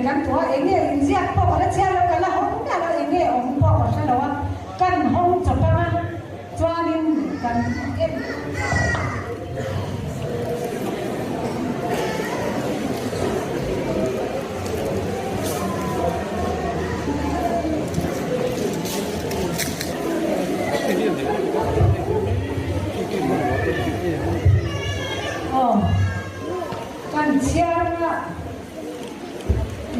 กันตัวเองเนี่ยเสียพอแล้วเชียร์แล้วกันแล้วห้องเนี่ยเราเองเนี่ยองค์พ่อใช่หรอว่ากันห้องจบแล้วนะจวนนินกันเอ็มกันเชียร์นะ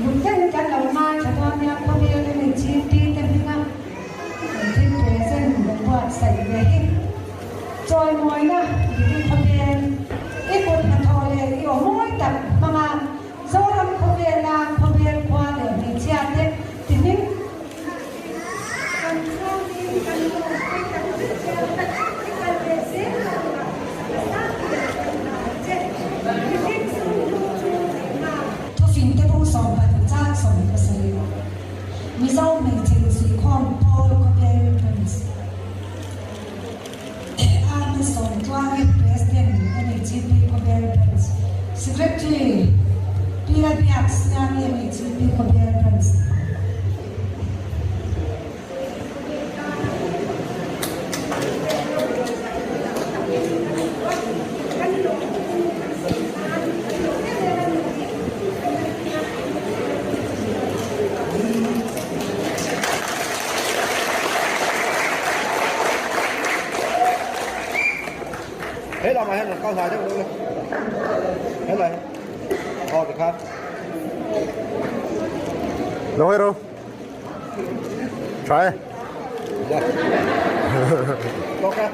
บุญเต้นกันเรามาชาวเนี่ยพอดีเลยในชีวิตที่เป็นที่นั่นที่เพรสเซนต์แบบว่าใส่เลยจอยมวยนะที่พอดีไอ้คนมันทอเลยไอ้โอ้ยแต่มาโซลัมพอดีนะพอดีกว่าเลยในเชียร์เนี่ยทีนี้กันข้าวนี่กันโลกกันเชียร์กันเพรสเซนต์มีเจ้าในเทนสีคอนพอลก็เป็นส์อาร์มิสอนตัวเอกเพรสเดนต์ในจีพีก็เป็นส์สิเกรตรีปีละปีอักษรในจีพีก็เป็นส์hết rồi mà hết rồi, con xài chắc luôn. Hết rồi. Thôi được không? Đâu đâu? Try. Dạ. Có cái.